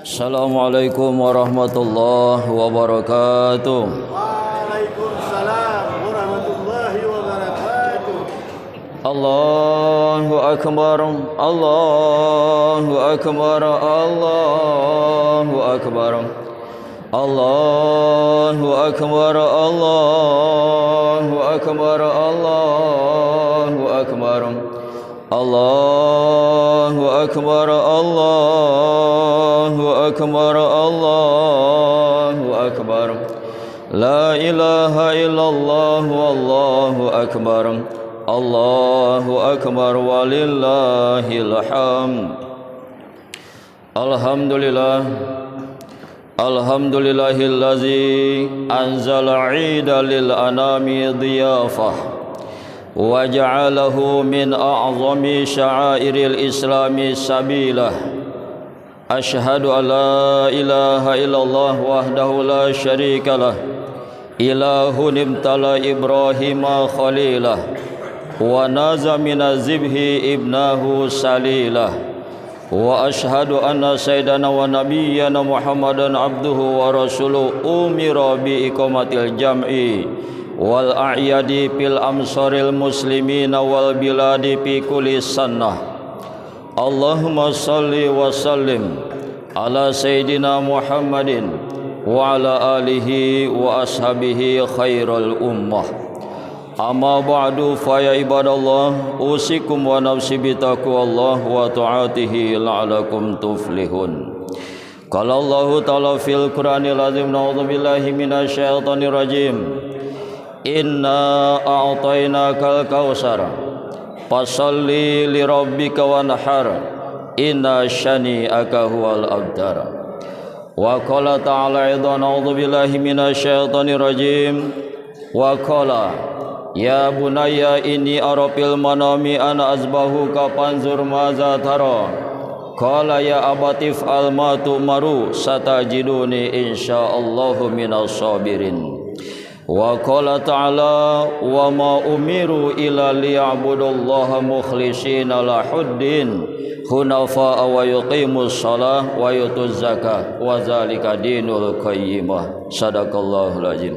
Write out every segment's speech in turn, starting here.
Assalamualaikum warahmatullahi wabarakatuh. Waalaikumsalam warahmatullahi wabarakatuh. Allahu akbar, Allahu akbar, Allahu akbar, Allahu akbar, Allahu akbar, Allahu akbar, Allahu akbar, Allahu akbar, Allahu akbar. La ilaha illallah wallahu akbar. Allahu akbar walillahil hamd. Alhamdulillah. Alhamdulillahillazi anzala 'ida lil anami dhiyafah wa ja'alahu min a'zami sya'airil islami sabilah. Asyhadu an la ilaha illallah wahdahu la syarikalah, ilahun imtala Ibrahima khalilah wa naza minazibhi ibnahu salilah. Wa ashhadu anna sayyidana wa nabiyyana Muhammadan abduhu wa rasuluhu umira bi iqamatil jam'i wal a'yadi fil amsaril muslimina wal biladi fi kulli sannah. Allahumma salli wa sallim ala sayyidina Muhammadin wa ala alihi wa ashabihi khairul ummah. Amma ba'du fa ya ibadallah, usikum wa nafsi bitaqwallah wa ta'atihi la'alakum tuflihun. Qala Allah ta'ala fil Qur'anil azim, na'udzubillahi minasyaitonir rajim. Inna a'tainakal kautsar fasalli li rabbika wanhar inna syani'aka huwal abtar. Wa qala ta'ala aidan, na'udzubillahi minasyaitonir rajim. Wa qala ya bunayya inni arafil manami ana azbahuka fanzur maza tara. Qala ya abatif al ma tu'maru satajiduni insyaallahu minas sabirin. Wa qala ta'ala wa ma umiru illa liya'budullaha mukhlishina lahuddin hunafa wa yuqimus shalah wa yutuz zakah wa zalika dinul qayyimah. Sadaqallahul azim.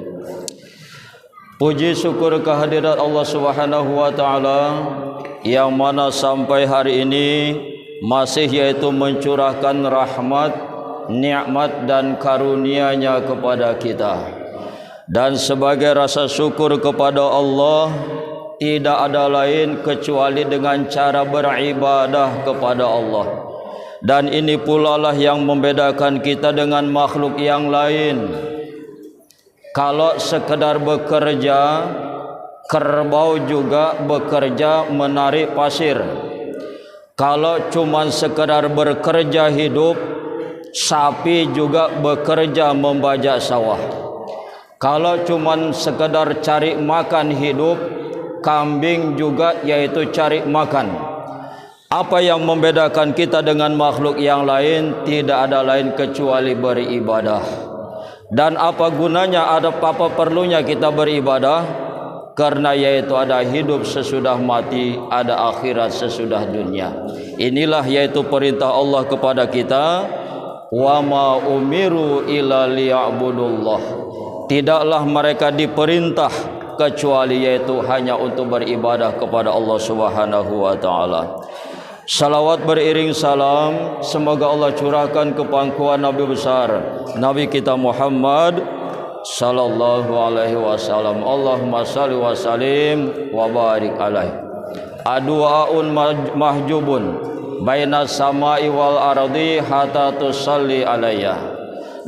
Puji syukur kehadirat Allah Subhanahu wa taala yang mana sampai hari ini masih yaitu mencurahkan rahmat, nikmat dan karunia-Nya kepada kita. Dan sebagai rasa syukur kepada Allah, tidak ada lain kecuali dengan cara beribadah kepada Allah. Dan ini pula lah yang membedakan kita dengan makhluk yang lain. Kalau sekedar bekerja, kerbau juga bekerja menarik pasir. Kalau cuma sekedar bekerja hidup, sapi juga bekerja membajak sawah. Kalau cuma sekedar cari makan hidup, kambing juga yaitu cari makan. Apa yang membedakan kita dengan makhluk yang lain? Tidak ada lain kecuali beribadah. Dan apa gunanya, ada apa perlunya kita beribadah? Karena yaitu ada hidup sesudah mati, ada akhirat sesudah dunia. Inilah yaitu perintah Allah kepada kita. Wa ma umiru illa liya'budullah. Tidaklah mereka diperintah kecuali yaitu hanya untuk beribadah kepada Allah Subhanahu wa taala. Salawat beriring salam, semoga Allah curahkan ke pangkuan Nabi besar, Nabi kita Muhammad sallallahu alaihi wasallam. Allahumma salli wa sallim wa barik alaihi. Adu'aun mahjubun bainas samai wal ardi hatta tusalli alayya.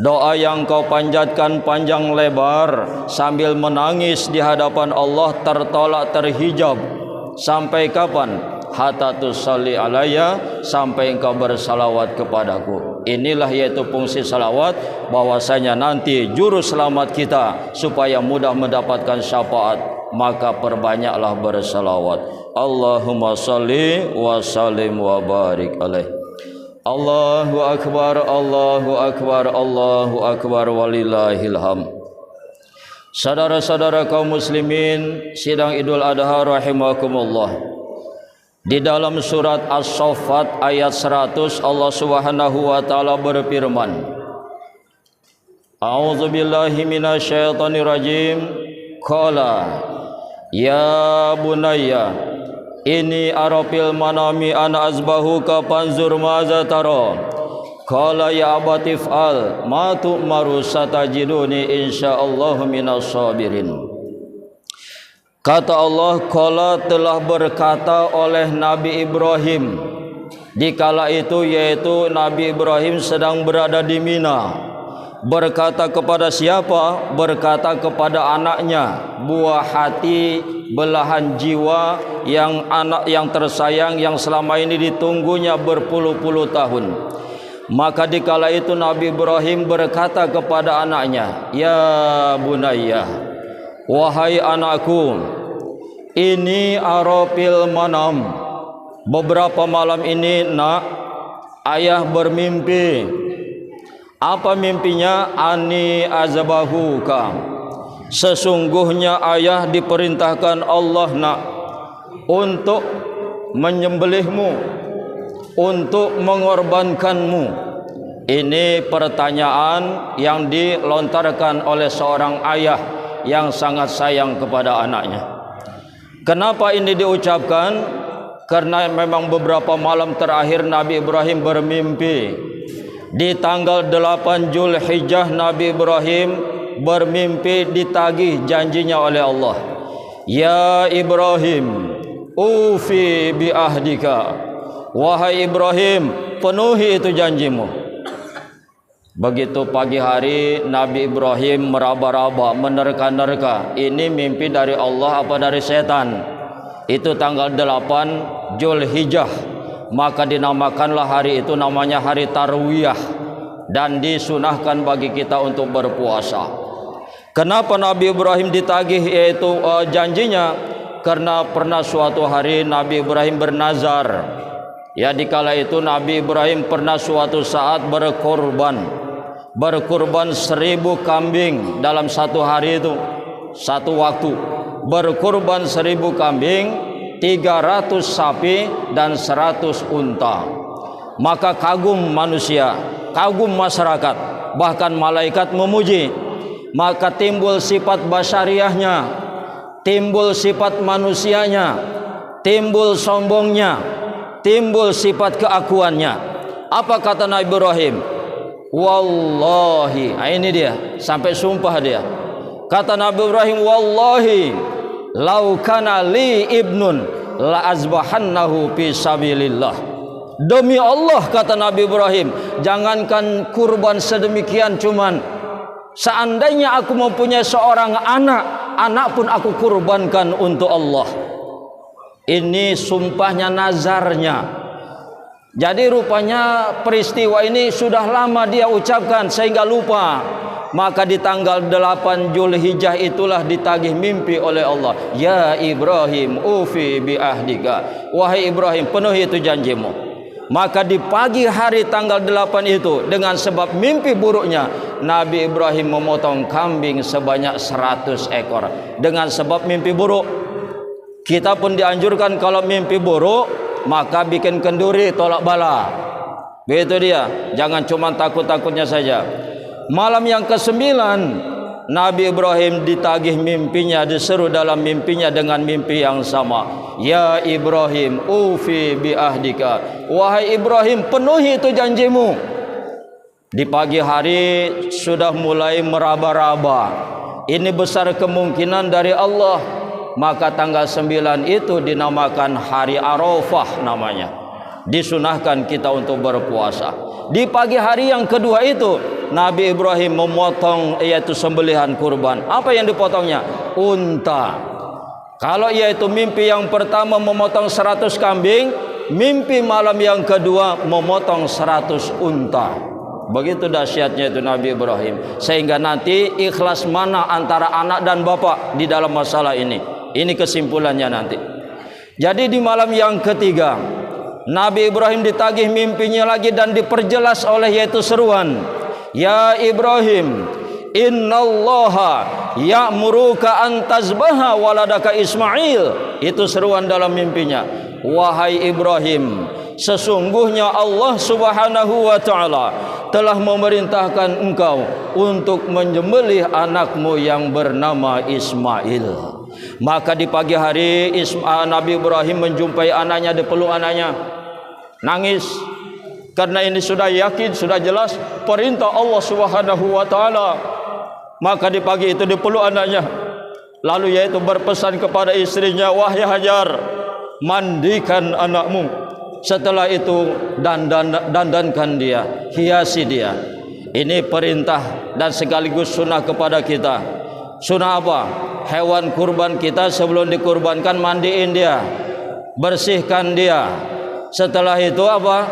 Doa yang kau panjatkan panjang lebar sambil menangis di hadapan Allah tertolak terhijab. Sampai kapan? Hatta tusalli alayya, sampai engkau bersalawat kepadaku. Inilah yaitu fungsi salawat, bahwasanya nanti juru selamat kita supaya mudah mendapatkan syafaat, maka perbanyaklah bersalawat. Allahumma salli wa sallim wa barik alaih. Allahu akbar, Allahu akbar, Allahu akbar walillahil hamd. Saudara-saudara kaum muslimin, sidang Idul Adha rahimakumullah. Di dalam surat As-Saffat ayat 100 Allah Subhanahu wa taala berfirman, A'udzu billahi minasyaitonir rajim. Qala ya bunayya inni arafil manami ana azbahuka fanzur maza tara. Qala ya abati fa'al ma tu'maru satajiduni insyaallahu minas sabirin. Kata Allah, qala telah berkata oleh Nabi Ibrahim dikala itu, yaitu Nabi Ibrahim sedang berada di Mina. Berkata kepada siapa? Berkata kepada anaknya, buah hati, belahan jiwa, yang anak yang tersayang yang selama ini ditunggunya berpuluh-puluh tahun. Maka dikala itu Nabi Ibrahim berkata kepada anaknya, ya bunayya, wahai anakku, ini arafil manam. Beberapa malam ini nak, ayah bermimpi. Apa mimpinya? Ani azbahuka. Sesungguhnya ayah diperintahkan Allah nak untuk menyembelihmu, untuk mengorbankanmu. Ini pertanyaan yang dilontarkan oleh seorang ayah yang sangat sayang kepada anaknya. Kenapa ini diucapkan? Karena memang beberapa malam terakhir Nabi Ibrahim bermimpi. Di tanggal 8 Zulhijjah Nabi Ibrahim bermimpi ditagih janjinya oleh Allah. Ya Ibrahim, ufi bi ahdika. Wahai Ibrahim, penuhi itu janjimu. Begitu pagi hari Nabi Ibrahim meraba-raba, menerka-nerka, ini mimpi dari Allah apa dari setan. Itu tanggal 8 Zulhijjah. Maka dinamakanlah hari itu namanya hari Tarwiyah, dan disunahkan bagi kita untuk berpuasa. Kenapa Nabi Ibrahim ditagih yaitu janjinya? Karena pernah suatu hari Nabi Ibrahim bernazar. Ya, dikala itu Nabi Ibrahim pernah suatu saat berkorban 1000 kambing dalam satu hari itu, satu waktu. Berkorban 1000 kambing, 300 sapi dan 100 unta. Maka kagum manusia, kagum masyarakat, bahkan malaikat memuji. Maka timbul sifat basyariahnya, timbul sifat manusianya, timbul sombongnya, timbul sifat keakuannya. Apa kata Nabi Ibrahim? Wallahi, ini dia, sampai sumpah dia. Kata Nabi Ibrahim, wallahi lau kana li ibnun la azbahannahu fi sabilillah. Demi Allah, kata Nabi Ibrahim, jangankan kurban sedemikian, cuman seandainya aku mempunyai seorang anak pun aku kurbankan untuk Allah. Ini sumpahnya, nazarnya. Jadi rupanya peristiwa ini sudah lama dia ucapkan sehingga lupa. Maka di tanggal 8 Zulhijjah itulah ditagih mimpi oleh Allah. Ya Ibrahim, ufi bi ahdika. Wahai Ibrahim, penuhi itu janjimu. Maka di pagi hari tanggal 8 itu, dengan sebab mimpi buruknya, Nabi Ibrahim memotong kambing sebanyak 100 ekor. Dengan sebab mimpi buruk. Kita pun dianjurkan kalau mimpi buruk, maka bikin kenduri, tolak bala. Begitu dia. Jangan cuma takut-takutnya saja. Malam yang ke-9 Nabi Ibrahim ditagih mimpinya, diseru dalam mimpinya dengan mimpi yang sama. Ya Ibrahim, ufi bi ahdika. Wahai Ibrahim, penuhi itu janjimu. Di pagi hari sudah mulai meraba-raba, ini besar kemungkinan dari Allah. Maka tanggal 9 itu dinamakan hari Arafah namanya. Disunahkan kita untuk berpuasa. Di pagi hari yang kedua itu Nabi Ibrahim memotong, yaitu sembelihan kurban. Apa yang dipotongnya? Unta. Kalau yaitu mimpi yang pertama memotong 100 kambing, mimpi malam yang kedua memotong 100 unta. Begitu dahsyatnya itu Nabi Ibrahim. Sehingga nanti ikhlas mana antara anak dan bapak di dalam masalah ini. Ini kesimpulannya nanti. Jadi di malam yang ketiga Nabi Ibrahim ditagih mimpinya lagi dan diperjelas oleh yaitu seruan. Ya Ibrahim, innallaha ya'muruka an tazbaha waladaka Ismail. Itu seruan dalam mimpinya. wahai Ibrahim, sesungguhnya Allah Subhanahu wa taala telah memerintahkan engkau untuk menyembelih anakmu yang bernama Ismail. Maka di pagi hari Nabi Ibrahim menjumpai anaknya, dipeluk anaknya, nangis karena ini sudah yakin, sudah jelas perintah Allah Subhanahu wa taala. Maka di pagi itu dipeluk anaknya, lalu yaitu berpesan kepada istrinya, wahai Hajar, mandikan anakmu. Setelah itu dandankan dia, hiasi dia. Ini perintah dan sekaligus sunnah kepada kita. Sunnah apa? Hewan kurban kita sebelum dikurbankan mandiin dia, bersihkan dia. Setelah itu apa?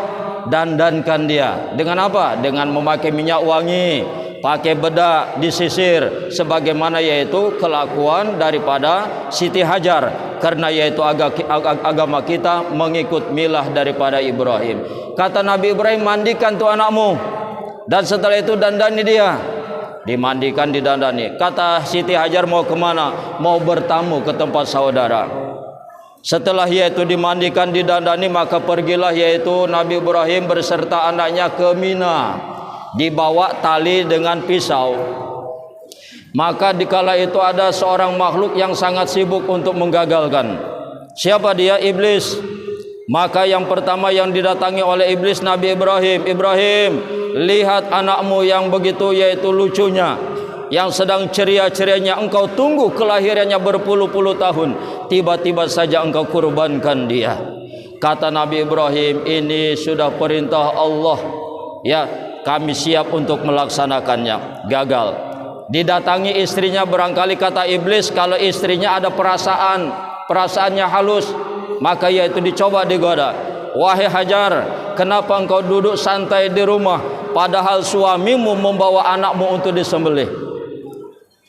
Dandankan dia. Dengan apa? Dengan memakai minyak wangi, pakai bedak, disisir, sebagaimana yaitu kelakuan daripada Siti Hajar. Karena yaitu agama kita mengikut milah daripada Ibrahim. Kata Nabi Ibrahim, mandikan tu anakmu, dan setelah itu dandani dia. Dimandikan, didandani. Kata Siti Hajar, mau kemana? Mau bertamu ke tempat saudara. Setelah yaitu dimandikan, didandani, maka pergilah yaitu Nabi Ibrahim berserta anaknya ke Mina, dibawa tali dengan pisau. Maka dikala itu ada seorang makhluk yang sangat sibuk untuk menggagalkan. Siapa dia? Iblis. Maka yang pertama yang didatangi oleh iblis Nabi Ibrahim, Ibrahim, lihat anakmu yang begitu yaitu lucunya, yang sedang ceria-cerianya, engkau tunggu kelahirannya berpuluh-puluh tahun, tiba-tiba saja engkau kurbankan dia. Kata Nabi Ibrahim, ini sudah perintah Allah, ya kami siap untuk melaksanakannya. Gagal. Didatangi istrinya, barangkali kata iblis kalau istrinya ada perasaannya halus, maka yaitu dicoba digoda. Wahai Hajar, kenapa engkau duduk santai di rumah padahal suamimu membawa anakmu untuk disembelih?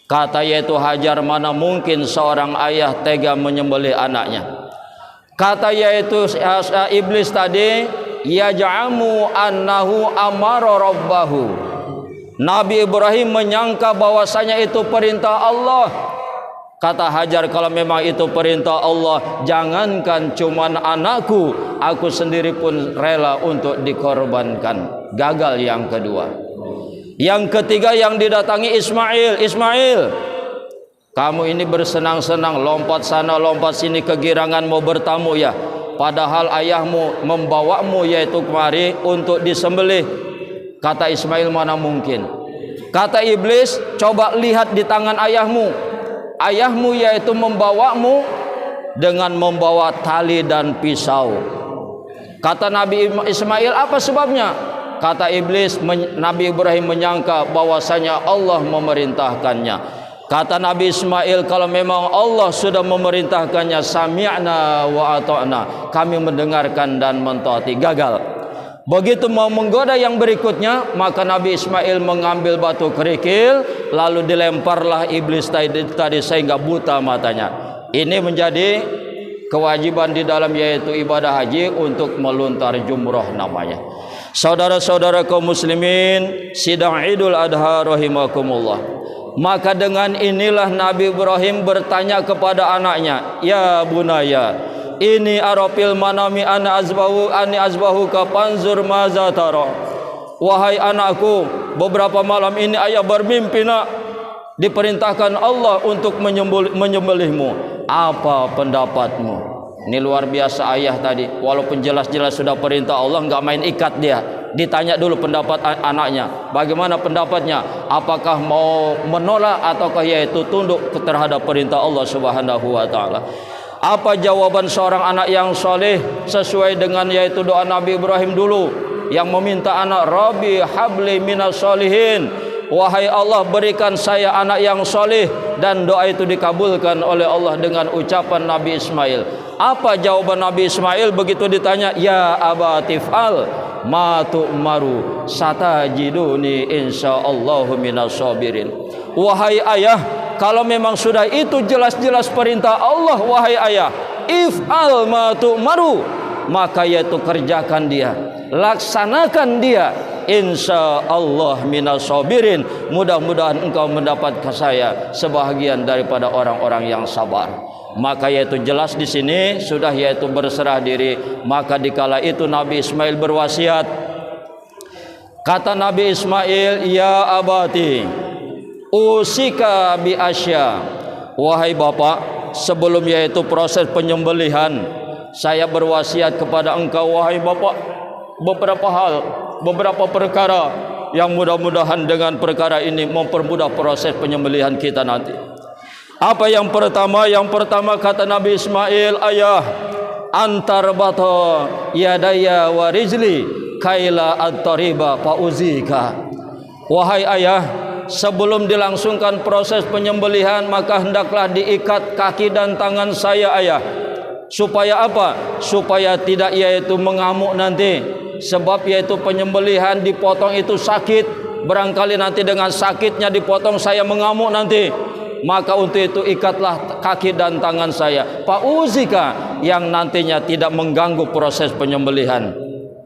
Kata yaitu Hajar, mana mungkin seorang ayah tega menyembelih anaknya. Kata yaitu iblis tadi, yaj'amu annahu amara rabbahu. Nabi Ibrahim menyangka bahwasanya itu perintah Allah. Kata Hajar, kalau memang itu perintah Allah, jangankan cuman anakku, aku sendiri pun rela untuk dikorbankan. Gagal yang kedua. Yang ketiga yang didatangi Ismail. Ismail, kamu ini bersenang-senang, lompat sana lompat sini, kegirangan mau bertamu ya, padahal ayahmu membawamu yaitu kemari untuk disembelih. Kata Ismail, mana mungkin. Kata iblis, coba lihat di tangan ayahmu. Ayahmu yaitu membawamu dengan membawa tali dan pisau. Kata Nabi Ismail, apa sebabnya? Kata iblis, Nabi Ibrahim menyangka bahwasanya Allah memerintahkannya. Kata Nabi Ismail, kalau memang Allah sudah memerintahkannya, sami'na wa ata'na, kami mendengarkan dan mentaati. Gagal. Begitu mau menggoda yang berikutnya, maka Nabi Ismail mengambil batu kerikil, lalu dilemparlah iblis tadi sehingga buta matanya. Ini menjadi kewajiban di dalam yaitu ibadah haji untuk meluntar jumrah namanya. Saudara-saudara kaum muslimin, sidang Idul Adha rahimakumullah. Maka dengan inilah Nabi Ibrahim bertanya kepada anaknya, ya bunaya, ini arafil manami ana azbahu ka panzur maza tara. Wahai anakku, beberapa malam ini ayah bermimpi nak, diperintahkan Allah untuk menyembelihmu. Apa pendapatmu? Ini luar biasa ayah tadi, walaupun jelas-jelas sudah perintah Allah, enggak main ikat dia. Ditanya dulu pendapat anaknya, bagaimana pendapatnya? Apakah mau menolak ataukah yaitu tunduk terhadap perintah Allah Subhanahu wa taala? Apa jawaban seorang anak yang soleh sesuai dengan yaitu doa Nabi Ibrahim dulu yang meminta anak, Rabbi habli minas solihin, wahai Allah berikan saya anak yang soleh, dan doa itu dikabulkan oleh Allah dengan ucapan Nabi Ismail. Apa jawaban Nabi Ismail begitu ditanya? Ya abatif'al ma tu'maru satajiduni insyaallahu minas sabirin. Wahai ayah, kalau memang sudah itu jelas-jelas perintah Allah, wahai ayah, if'al ma tu'maru, maka yaitu kerjakan dia, laksanakan dia, insya Allah minas sabirin, mudah-mudahan engkau mendapat saya sebahagian daripada orang-orang yang sabar. Maka yaitu jelas di sini sudah yaitu berserah diri. Maka dikala itu Nabi Ismail berwasiat. Kata Nabi Ismail, ya abati usika bi asya, wahai bapak, sebelum yaitu proses penyembelihan, saya berwasiat kepada engkau wahai bapak beberapa hal, beberapa perkara yang mudah-mudahan dengan perkara ini mempermudah proses penyembelihan kita nanti. Apa yang pertama? Yang pertama kata Nabi Ismail, ayah, antar bata yadaya wa rijli kaila at-tariba fauzika. Wahai ayah, sebelum dilangsungkan proses penyembelihan, maka hendaklah diikat kaki dan tangan saya ayah. Supaya apa? Supaya tidak yaitu mengamuk nanti. Sebab yaitu penyembelihan dipotong itu sakit. Barangkali nanti dengan sakitnya dipotong saya mengamuk nanti. Maka untuk itu ikatlah kaki dan tangan saya, fauzika, yang nantinya tidak mengganggu proses penyembelihan.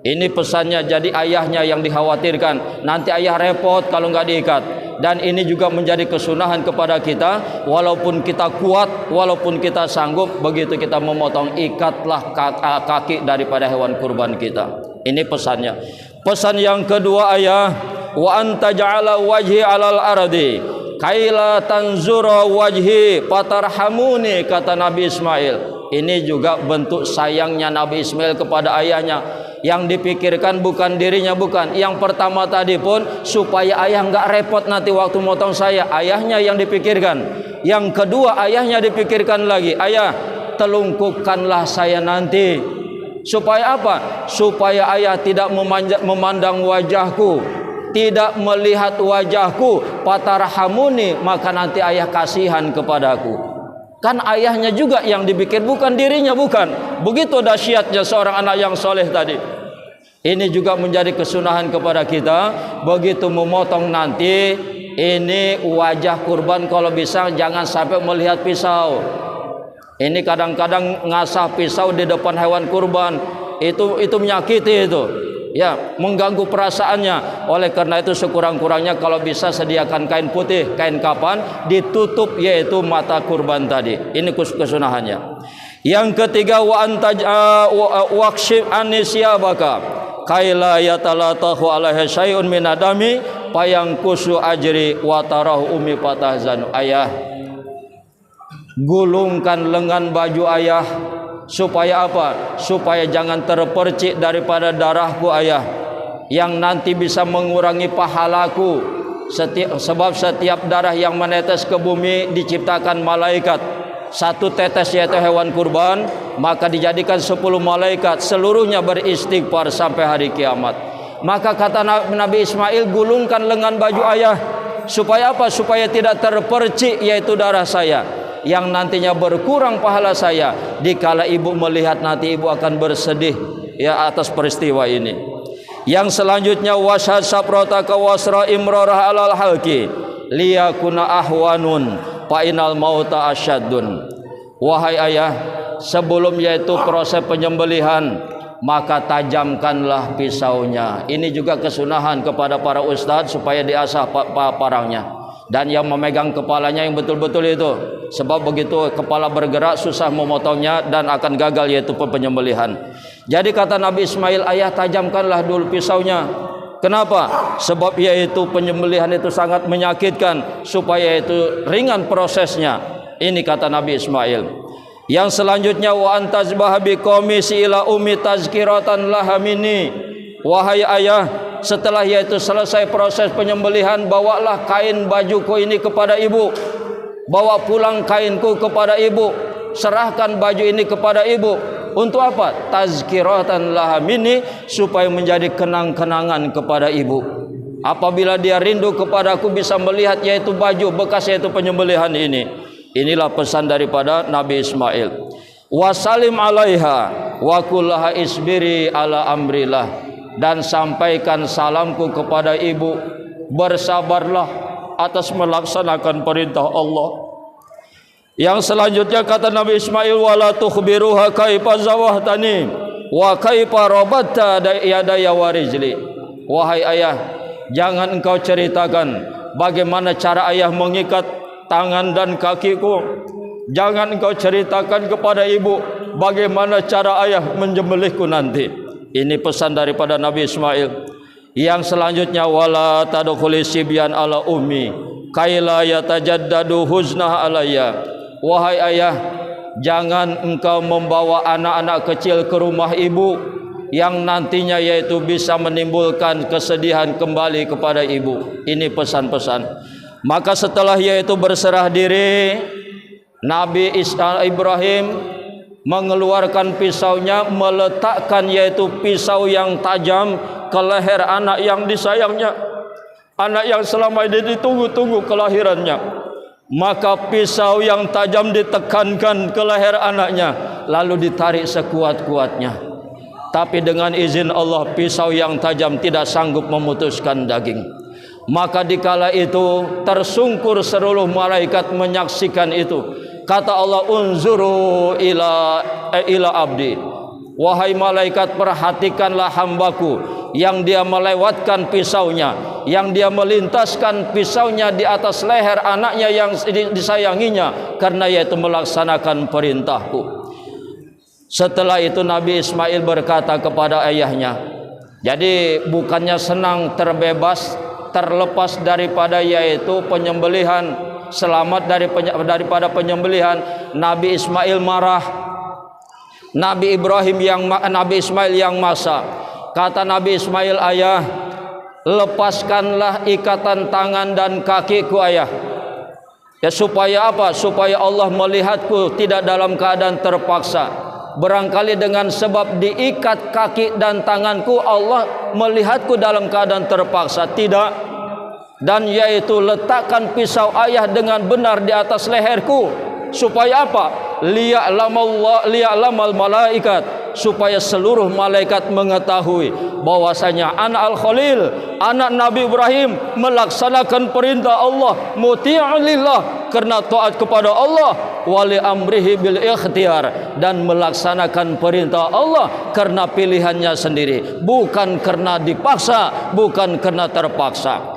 Ini pesannya. Jadi ayahnya yang dikhawatirkan nanti ayah repot kalau nggak diikat. Dan ini juga menjadi kesunahan kepada kita, walaupun kita kuat, walaupun kita sanggup, begitu kita memotong, ikatlah kaki daripada hewan kurban kita. Ini pesannya. Pesan yang kedua ayah, wa anta ja'ala wajhi 'alal ardi kaila tanzura wajhi fatarhamuni, kata Nabi Ismail. Ini juga bentuk sayangnya Nabi Ismail kepada ayahnya. Yang dipikirkan bukan dirinya, bukan. Yang pertama tadi pun supaya ayah enggak repot nanti waktu motong saya, ayahnya yang dipikirkan. Yang kedua ayahnya dipikirkan lagi, ayah telungkupkanlah saya nanti. Supaya apa? Supaya ayah tidak memandang wajahku, tidak melihat wajahku, fatarhamuni, maka nanti ayah kasihan kepadaku. Kan ayahnya juga yang dipikir, bukan dirinya, bukan. Begitu dahsyatnya seorang anak yang soleh tadi. Ini juga menjadi kesunahan kepada kita. Begitu memotong nanti, ini wajah kurban kalau bisa jangan sampai melihat pisau. Ini kadang-kadang ngasah pisau di depan hewan kurban, itu menyakiti itu. Ya, mengganggu perasaannya. Oleh karena itu sekurang-kurangnya kalau bisa sediakan kain putih, kain kapan, ditutup yaitu mata kurban tadi. Ini kesunahannya. Yang ketiga, wa antaj waqshib anisyabaka kaila yatalatahu alaihi syai'un min adami payangkusu ajri wa tarahu ummi fatahzanu. Ayah, gulungkan lengan baju ayah. Supaya apa? Supaya jangan terpercik daripada darahku ayah, yang nanti bisa mengurangi pahalaku. Sebab setiap darah yang menetes ke bumi diciptakan malaikat. Satu tetes yaitu hewan kurban, maka dijadikan 10 malaikat, seluruhnya beristighfar sampai hari kiamat. Maka kata Nabi Ismail, gulungkan lengan baju ayah. Supaya apa? Supaya tidak terpercik yaitu darah saya, yang nantinya berkurang pahala saya. Dikala ibu melihat nanti ibu akan bersedih ya atas peristiwa ini. Yang selanjutnya, washad saprotaka wasra imrarah alal halki liyakuna ahwanun fa inal mauta asyaddun. Wahai ayah, sebelum yaitu proses penyembelihan, maka tajamkanlah pisaunya. Ini juga kesunahan kepada para ustadz supaya diasah parangnya. Dan yang memegang kepalanya yang betul-betul itu. Sebab begitu kepala bergerak susah memotongnya dan akan gagal yaitu penyembelihan. Jadi kata Nabi Ismail, ayah tajamkanlah dulu pisaunya. Kenapa? Sebab yaitu penyembelihan itu sangat menyakitkan, supaya itu ringan prosesnya. Ini kata Nabi Ismail. Yang selanjutnya, wa antazbah biqamisi ila ummi tazkiratan laha minni. Wahai ayah, setelah yaitu selesai proses penyembelihan, bawalah kain bajuku ini kepada ibu. Bawa pulang kainku kepada ibu. Serahkan baju ini kepada ibu. Untuk apa? Tazkiratan laha minni, supaya menjadi kenang-kenangan kepada ibu. Apabila dia rindu kepadaku bisa melihat yaitu baju bekas yaitu penyembelihan ini. Inilah pesan daripada Nabi Ismail. Wasalim alaiha wa kullaha isbiri ala amrillah. Dan sampaikan salamku kepada ibu, bersabarlah atas melaksanakan perintah Allah. Yang selanjutnya kata Nabi Ismail, wala tukhbiruha kaifa zawahtani wa kaifa rabatta yadaya wa rijli. wahai ayah, jangan engkau ceritakan bagaimana cara ayah mengikat tangan dan kakiku. Jangan engkau ceritakan kepada ibu bagaimana cara ayah menjembelihku nanti. Ini pesan daripada Nabi Ismail. Yang selanjutnya, wala tadkhuli sibyan ala ummi kaila yatajaddadu huznah alayya. Wahai ayah, jangan engkau membawa anak-anak kecil ke rumah ibu yang nantinya yaitu bisa menimbulkan kesedihan kembali kepada ibu. Ini pesan-pesan. Maka setelah yaitu berserah diri, Nabi Ibrahim mengeluarkan pisaunya, meletakkan yaitu pisau yang tajam ke leher anak yang disayangnya, anak yang selama ini ditunggu-tunggu kelahirannya. Maka pisau yang tajam ditekankan ke leher anaknya, lalu ditarik sekuat-kuatnya. Tapi dengan izin Allah, pisau yang tajam tidak sanggup memutuskan daging. Maka dikala itu tersungkur seluruh malaikat menyaksikan itu. Kata Allah, unzuru ila abdi. Wahai malaikat, perhatikanlah hambaku yang dia melewatkan pisaunya, yang dia melintaskan pisaunya di atas leher anaknya yang disayanginya, karena yaitu melaksanakan perintahku. Setelah itu Nabi Ismail berkata kepada ayahnya, jadi bukannya senang terbebas, terlepas daripada yaitu penyembelihan, selamat daripada penyembelihan. Nabi Ismail marah. Nabi Ismail yang masa. Kata Nabi Ismail, ayah, lepaskanlah ikatan tangan dan kakiku ayah. Ya supaya apa? Supaya Allah melihatku tidak dalam keadaan terpaksa. Barangkali dengan sebab diikat kaki dan tanganku, Allah melihatku dalam keadaan terpaksa. Tidak. Dan yaitu letakkan pisau ayah dengan benar di atas leherku. Supaya apa? Liya'lamal malaikat, supaya seluruh malaikat mengetahui bahwasanya anak Al-Khalil, anak Nabi Ibrahim melaksanakan perintah Allah, muti'an lillah, karena taat kepada Allah, wali amrihi bil ikhtiyar, dan melaksanakan perintah Allah karena pilihannya sendiri, bukan karena dipaksa, bukan karena terpaksa.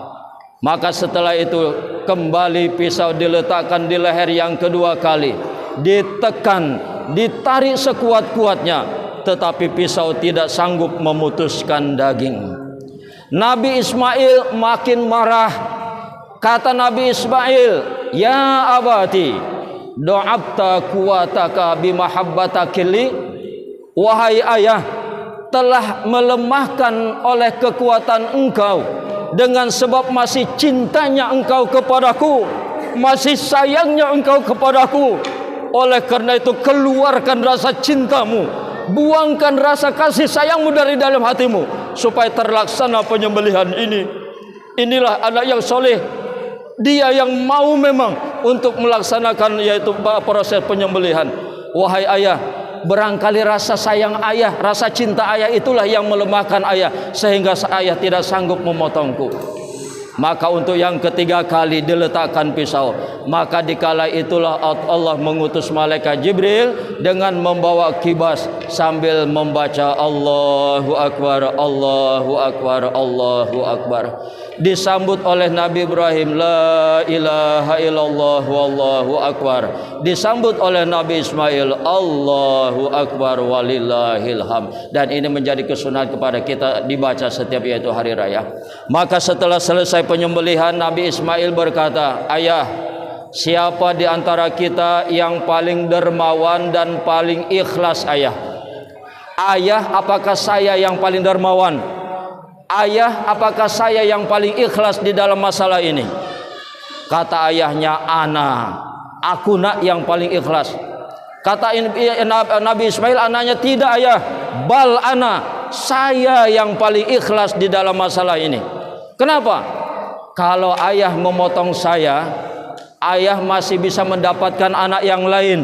Maka setelah itu kembali pisau diletakkan di leher yang kedua kali, ditekan, ditarik sekuat-kuatnya, tetapi pisau tidak sanggup memutuskan daging. Nabi Ismail makin marah. Kata Nabi Ismail, ya abati, do'abta kuwataka bimahabbatakili. Wahai ayah, telah melemahkan oleh kekuatan engkau dengan sebab masih cintanya engkau kepadaku, masih sayangnya engkau kepadaku. Oleh karena itu keluarkan rasa cintamu, buangkan rasa kasih sayangmu dari dalam hatimu, supaya terlaksana penyembelihan ini. Inilah anak yang soleh, dia yang mau memang untuk melaksanakan yaitu proses penyembelihan. Wahai ayah, barangkali rasa sayang ayah, rasa cinta ayah itulah yang melemahkan ayah, sehingga ayah tidak sanggup memotongku. Maka untuk yang ketiga kali diletakkan pisau. Maka dikala itulah Allah mengutus malaikat Jibril dengan membawa kibas sambil membaca Allahu Akbar, Allahu Akbar, Allahu Akbar. Disambut oleh Nabi Ibrahim, la ilaha illallah wallahu akbar. Disambut oleh Nabi Ismail, Allahu Akbar walillahil hamd. Dan ini menjadi kesunatan kepada kita dibaca setiap yaitu hari raya. Maka setelah selesai penyembelihan, Nabi Ismail berkata, ayah, siapa di antara kita yang paling dermawan dan paling ikhlas ayah? Ayah, apakah saya yang paling dermawan? Ayah, apakah saya yang paling ikhlas di dalam masalah ini? Kata ayahnya, aku nak yang paling ikhlas. Kata Nabi Ismail, anaknya, tidak ayah, bal ana, saya yang paling ikhlas di dalam masalah ini. Kenapa? Kalau ayah memotong saya, ayah masih bisa mendapatkan anak yang lain.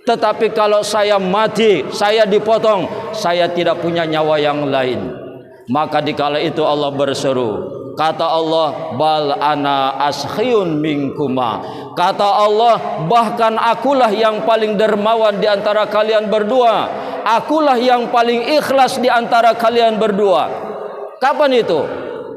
Tetapi kalau saya mati, saya dipotong, saya tidak punya nyawa yang lain. Maka dikala itu Allah berseru. Kata Allah, bal ana askhiyun minkuma. Kata Allah, bahkan akulah yang paling dermawan di antara kalian berdua. Akulah yang paling ikhlas di antara kalian berdua. Kapan itu?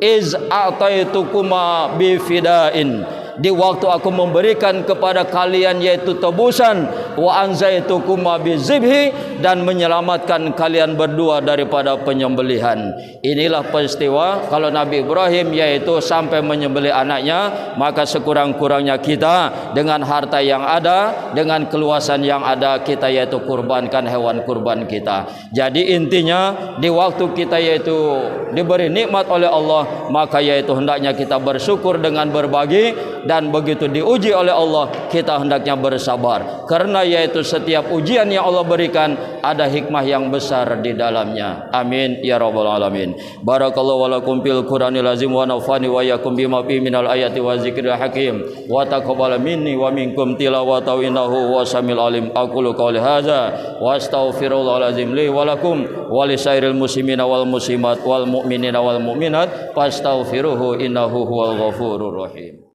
Iz a'taitukuma bifidain, di waktu aku memberikan kepada kalian yaitu tebusan, wa anzaitukuma bizibhi, dan menyelamatkan kalian berdua daripada penyembelihan. Inilah peristiwa kalau Nabi Ibrahim yaitu sampai menyembelih anaknya, maka sekurang-kurangnya kita dengan harta yang ada, dengan keluasan yang ada, kita yaitu kurbankan hewan kurban kita. Jadi intinya di waktu kita yaitu diberi nikmat oleh Allah, maka yaitu hendaknya kita bersyukur dengan berbagi, dan begitu diuji oleh Allah kita hendaknya bersabar, karena yaitu setiap ujian yang Allah berikan ada hikmah yang besar di dalamnya. Amin ya rabbal alamin. Barakallahu walakum fil Qur'anil azim wa nafani wa yakum bima fi minal ayati wa zikril hakim wa taqabbal minni wa minkum tilawatahu innahu wasamil alim. Aqulu qouli hadza wa astaghfirullahal azim li wa lakum wa lisairil muslimina wal muslimat wal mu'minina wal mu'minat fastaghfiruhu innahu huwal ghafurur rahim.